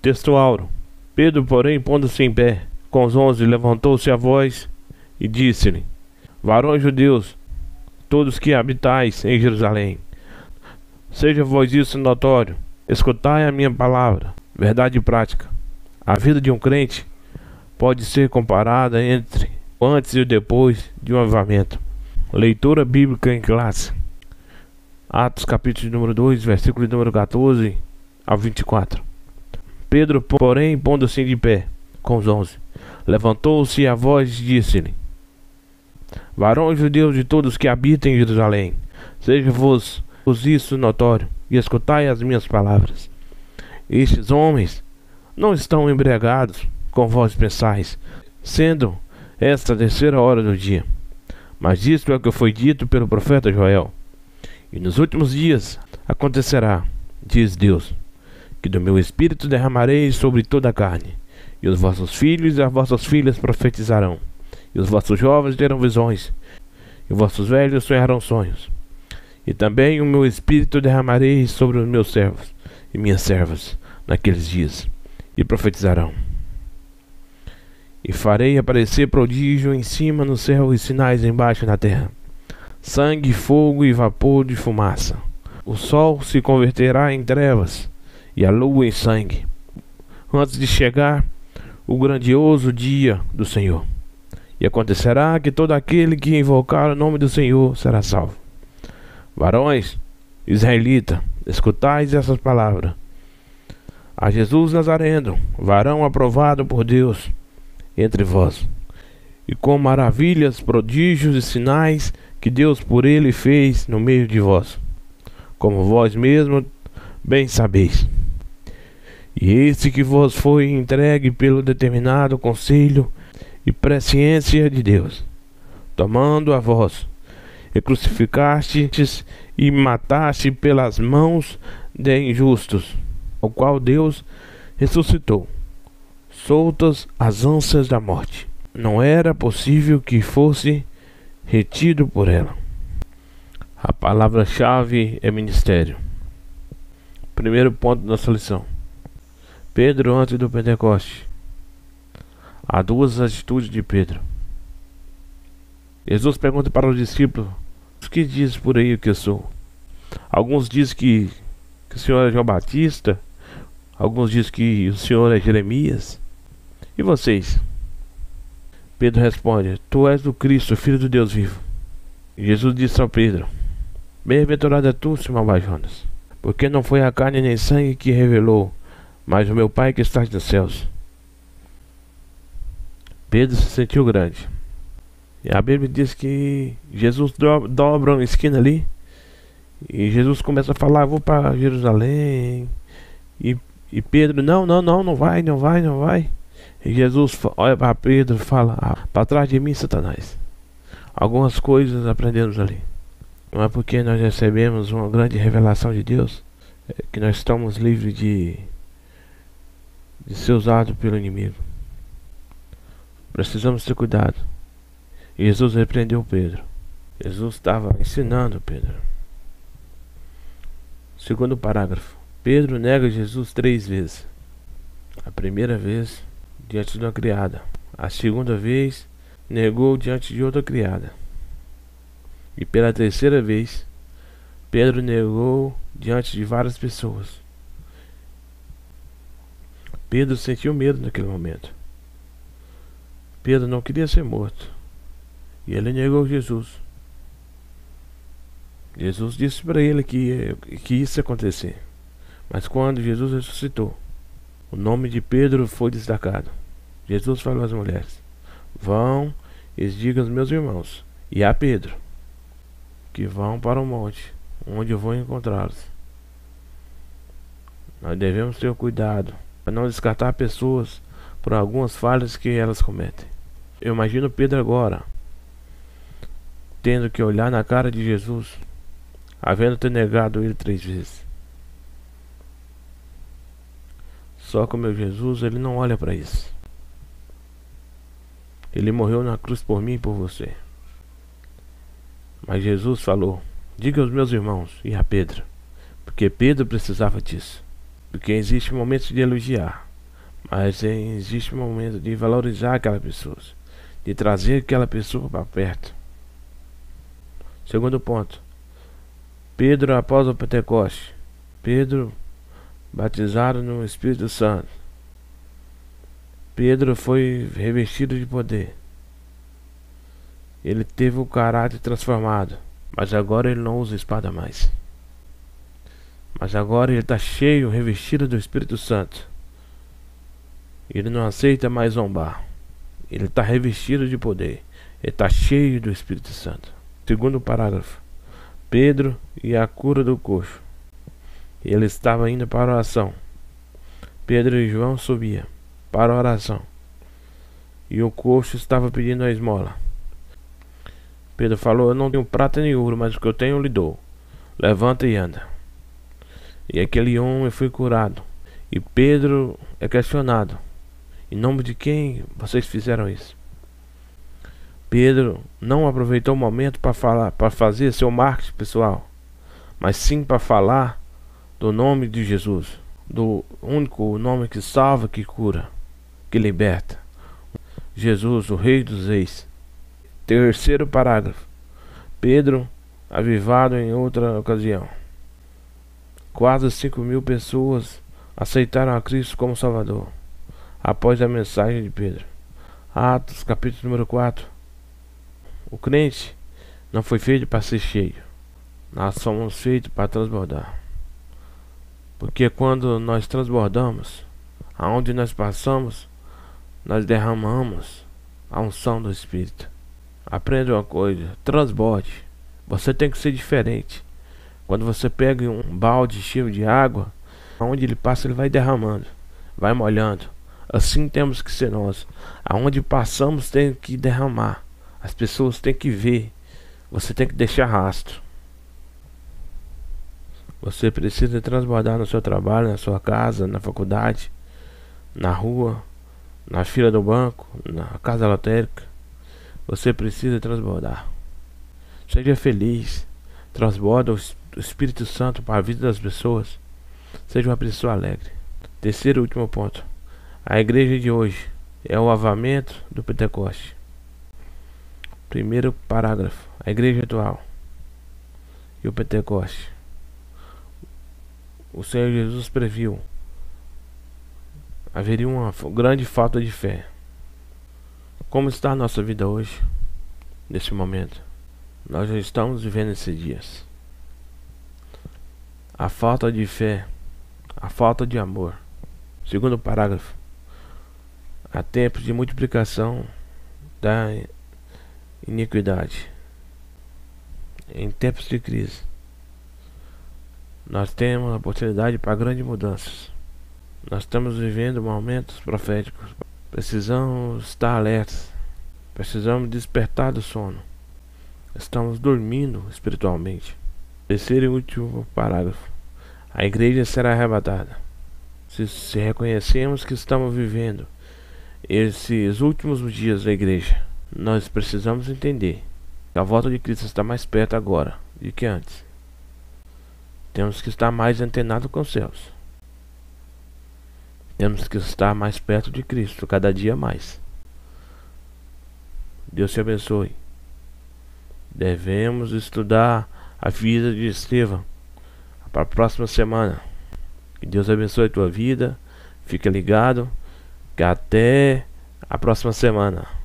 Texto áureo. Pedro, porém, pondo-se em pé, com os 11, levantou-se a voz e disse-lhe: Varões judeus, todos que habitais em Jerusalém, seja vós isso notório, escutai a minha palavra, verdade prática. A vida de um crente pode ser comparada entre o antes e o depois de um avivamento. Leitura bíblica em classe. Atos capítulo número 2, versículo número 14 ao 24. Pedro, porém, pondo-se de pé, com os 11, levantou-se a voz e disse-lhe: Varões judeus de todos que habitam em Jerusalém, seja-vos isso notório, e escutai as minhas palavras. Estes homens não estão embriagados, como vós pensais, sendo esta a terceira hora do dia. Mas isto é o que foi dito pelo profeta Joel. E nos últimos dias acontecerá, diz Deus, que do meu espírito derramarei sobre toda a carne, e os vossos filhos e as vossas filhas profetizarão, e os vossos jovens terão visões, e os vossos velhos sonharão sonhos. E também o meu espírito derramarei sobre os meus servos e minhas servas naqueles dias, e profetizarão. E farei aparecer prodígio em cima no céu e sinais embaixo na terra: sangue, fogo e vapor de fumaça. O sol se converterá em trevas e a lua em sangue, antes de chegar o grandioso dia do Senhor. E acontecerá que todo aquele que invocar o nome do Senhor será salvo. Varões, israelita, escutais essas palavras. A Jesus Nazareno, varão aprovado por Deus entre vós, e com maravilhas, prodígios e sinais que Deus por ele fez no meio de vós, como vós mesmos bem sabeis. E esse que vos foi entregue pelo determinado conselho e presciência de Deus, tomando a vós, e crucificastes e mataste pelas mãos de injustos, ao qual Deus ressuscitou, soltas as ânsias da morte. Não era possível que fosse retido por ela. A palavra-chave é ministério. Primeiro ponto da nossa lição: Pedro antes do Pentecoste. Há duas atitudes de Pedro. Jesus pergunta para os discípulos: o que diz por aí que eu sou? Alguns dizem que o Senhor é João Batista, alguns dizem que o Senhor é Jeremias. E vocês? Pedro responde: Tu és o Cristo, Filho do Deus vivo. E Jesus disse ao Pedro: Bem-aventurado é tu, Simão Bar-Jonas, porque não foi a carne nem sangue que revelou, mas o meu Pai que está nos céus. Pedro se sentiu grande. E a Bíblia diz que Jesus dobra uma esquina ali, e Jesus começa a falar: vou para Jerusalém. E Pedro: não vai. E Jesus olha para Pedro e fala: para trás de mim, Satanás. Algumas coisas aprendemos ali. Não é porque nós recebemos uma grande revelação de Deus que nós estamos livres de ser usados pelo inimigo. Precisamos ter cuidado. E Jesus repreendeu Pedro. Jesus estava ensinando Pedro. Segundo parágrafo: Pedro nega Jesus 3 vezes. A primeira vez diante de uma criada. A segunda vez negou diante de outra criada. E pela terceira vez Pedro negou diante de várias pessoas. Pedro sentiu medo naquele momento. Pedro não queria ser morto, e ele negou Jesus. Jesus disse para ele que isso ia acontecer. Mas quando Jesus ressuscitou, o nome de Pedro foi destacado. Jesus falou às mulheres: vão e digam aos meus irmãos e a Pedro que vão para o monte, onde eu vou encontrá-los. Nós devemos ter cuidado para não descartar pessoas por algumas falhas que elas cometem. Eu imagino Pedro agora tendo que olhar na cara de Jesus, havendo ter negado ele 3 vezes. Só que o meu Jesus, ele não olha para isso. Ele morreu na cruz por mim e por você. Mas Jesus falou: diga aos meus irmãos e a Pedro, porque Pedro precisava disso. Porque existe momentos de elogiar, Mas existe um momento de valorizar aquela pessoa, de trazer aquela pessoa para perto. Segundo ponto, Pedro após o Pentecoste. Pedro batizado no Espírito Santo. Pedro foi revestido de poder. Ele teve o caráter transformado, mas agora ele não usa espada mais. Mas agora ele está cheio, revestido do Espírito Santo. Ele não aceita mais zombar. Ele está revestido de poder. Ele está cheio do Espírito Santo. Segundo parágrafo, Pedro e a cura do coxo. Ele estava indo para a oração. Pedro e João subiam para a oração, e o coxo estava pedindo a esmola. Pedro falou: eu não tenho prata nem ouro, mas o que eu tenho eu lhe dou. Levanta e anda. E aquele homem foi curado. E Pedro é questionado: em nome de quem vocês fizeram isso? Pedro não aproveitou o momento para falar, para fazer seu marketing pessoal, mas sim para falar do nome de Jesus, do único nome que salva, que cura, que liberta. Jesus, o Rei dos Reis. Terceiro parágrafo, Pedro avivado em outra ocasião. Quase 5.000 pessoas aceitaram a Cristo como Salvador após a mensagem de Pedro. Atos capítulo número 4. O crente não foi feito para ser cheio. Nós somos feitos para transbordar. Porque quando nós transbordamos, aonde nós passamos, nós derramamos a unção do Espírito. Aprenda uma coisa: transborde. Você tem que ser diferente. Quando você pega um balde cheio de água, aonde ele passa ele vai derramando, vai molhando. Assim temos que ser nós. Aonde passamos tem que derramar. As pessoas têm que ver. Você tem que deixar rastro. Você precisa transbordar no seu trabalho, na sua casa, na faculdade, na rua, na fila do banco, na casa lotérica. Você precisa transbordar. Seja feliz. Transborda o Espírito Santo para a vida das pessoas. Seja uma pessoa alegre. Terceiro e último ponto. A igreja de hoje é o avamento do Pentecoste. Primeiro parágrafo. A igreja atual e o Pentecoste. O Senhor Jesus previu: haveria uma grande falta de fé. Como está a nossa vida hoje, nesse momento? Nós já estamos vivendo esses dias. A falta de fé, a falta de amor. Segundo parágrafo. Há tempos de multiplicação da iniquidade. Em tempos de crise, nós temos a oportunidade para grandes mudanças. Nós estamos vivendo momentos proféticos. Precisamos estar alertas. Precisamos despertar do sono. Estamos dormindo espiritualmente. Terceiro e último parágrafo. A igreja será arrebatada. Se reconhecemos que estamos vivendo esses últimos dias da igreja, nós precisamos entender que a volta de Cristo está mais perto agora do que antes. Temos que estar mais antenados com os céus. Temos que estar mais perto de Cristo, cada dia mais. Deus te abençoe. Devemos estudar a vida de Estevão para a próxima semana. Que Deus abençoe a tua vida. Fica ligado, que até a próxima semana.